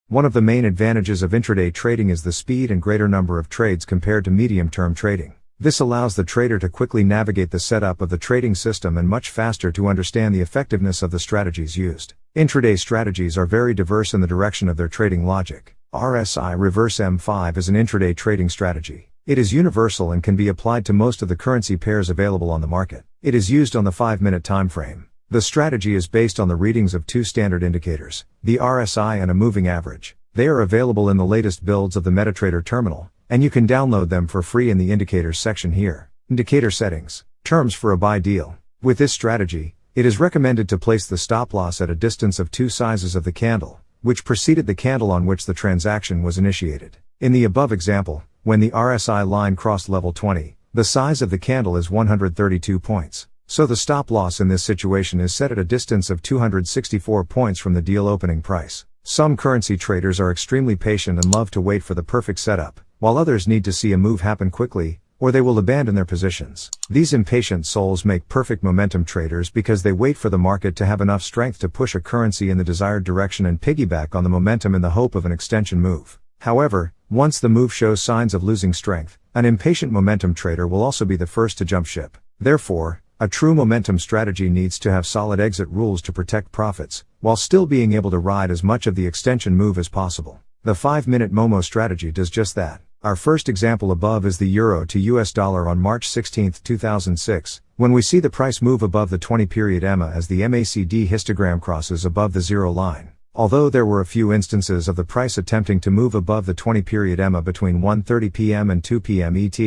One of the main advantages of intraday trading is the speed and greater number of trades compared to medium-term trading. This allows the trader to quickly navigate the setup of the trading system and much faster to understand the effectiveness of the strategies used. Intraday strategies are very diverse in the direction of their trading logic. RSI reverse M5 is an intraday trading strategy. It is universal and can be applied to most of the currency pairs available on the market. It is used on the 5-minute time frame. The strategy is based on the readings of two standard indicators, the RSI and a moving average. They are available in the latest builds of the MetaTrader terminal, and you can download them for free in the indicators section here. Indicator settings. Terms for a buy deal. With this strategy, it is recommended to place the stop loss at a distance of 2 sizes of the candle, which preceded the candle on which the transaction was initiated. In the above example, when the RSI line crossed level 20, the size of the candle is 132 points. So the stop loss in this situation is set at a distance of 264 points from the deal opening price. Some currency traders are extremely patient and love to wait for the perfect setup, while others need to see a move happen quickly, or they will abandon their positions. These impatient souls make perfect momentum traders because they wait for the market to have enough strength to push a currency in the desired direction and piggyback on the momentum in the hope of an extension move. However, once the move shows signs of losing strength, an impatient momentum trader will also be the first to jump ship. Therefore, a true momentum strategy needs to have solid exit rules to protect profits, while still being able to ride as much of the extension move as possible. The 5-minute Momo strategy does just that. Our first example above is the euro to US dollar on March 16, 2006, when we see the price move above the 20-period EMA as the MACD histogram crosses above the zero line. Although there were a few instances of the price attempting to move above the 20-period EMA between 1:30 p.m. and 2 p.m. ET,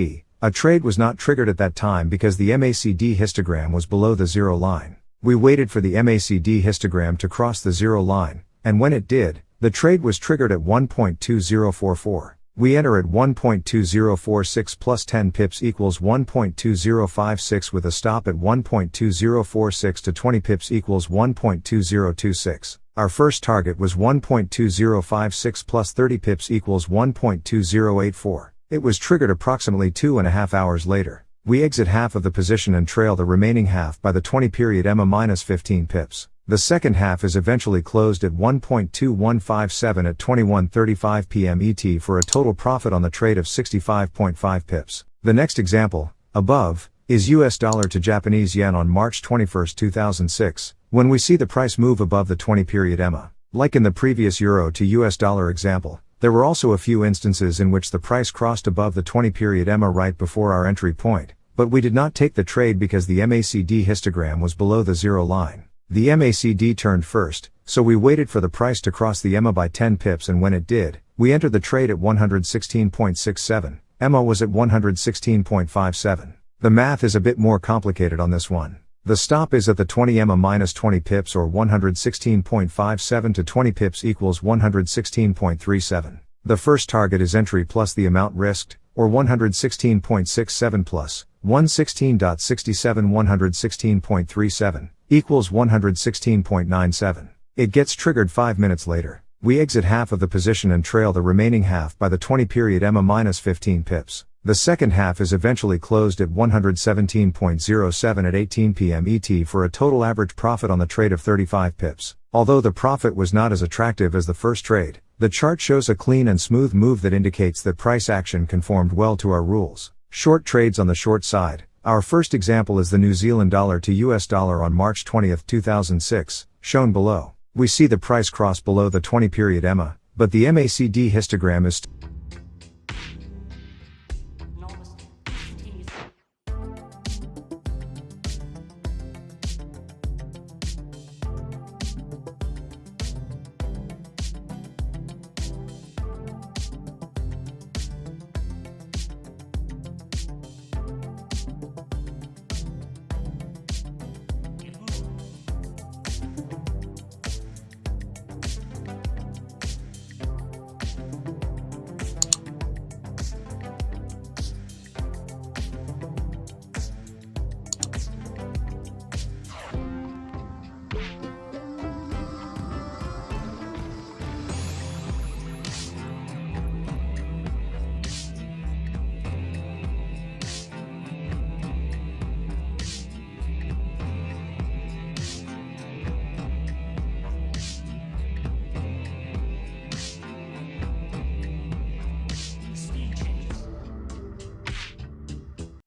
a trade was not triggered at that time because the MACD histogram was below the zero line. We waited for the MACD histogram to cross the zero line, and when it did, the trade was triggered at 1.2044. We enter at 1.2046 plus 10 pips equals 1.2056 with a stop at 1.2046 to 20 pips equals 1.2026. Our first target was 1.2056 plus 30 pips equals 1.2084. It was triggered approximately 2.5 hours later. We exit half of the position and trail the remaining half by the 20-period EMA minus 15 pips. The second half is eventually closed at 1.2157 at 21:35 p.m. ET for a total profit on the trade of 65.5 pips. The next example, above, is US dollar to Japanese yen on March 21, 2006, when we see the price move above the 20-period EMA. Like in the previous euro to US dollar example, there were also a few instances in which the price crossed above the 20-period EMA right before our entry point, but we did not take the trade because the MACD histogram was below the zero line. The MACD turned first, so we waited for the price to cross the EMA by 10 pips, and when it did, we entered the trade at 116.67. EMA was at 116.57. The math is a bit more complicated on this one. The stop is at the 20 EMA minus 20 pips or 116.57 to 20 pips equals 116.37. The first target is entry plus the amount risked, or 116.67 plus 116.67 116.37 equals 116.97. It gets triggered 5 minutes later. We exit half of the position and trail the remaining half by the 20-period EMA minus 15 pips. The second half is eventually closed at 117.07 at 18 p.m. ET for a total average profit on the trade of 35 pips. Although the profit was not as attractive as the first trade, the chart shows a clean and smooth move that indicates that price action conformed well to our rules. Short trades on the short side. Our first example is the New Zealand dollar to US dollar on March 20, 2006, shown below. We see the price cross below the 20-period EMA, but the MACD histogram is